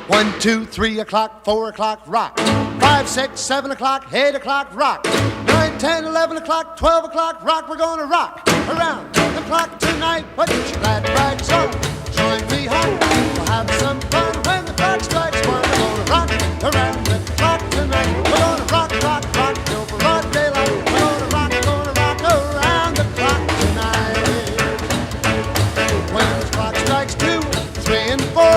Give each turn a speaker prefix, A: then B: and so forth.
A: 1, 2, 3 o'clock, 4 o'clock, rock. 5, 6, 7 o'clock, 8 o'clock, rock. 9, 10, 11 o'clock, 12 o'clock, rock. We're gonna rock around the clock tonight. Put your glad rags on, join me home. We'll have some fun when the clock strikes 1. We're gonna rock around the clock tonight. We're gonna rock, rock, rock till broad daylight. We're gonna rock around the clock tonight. When the clock strikes 2, 3 and 4.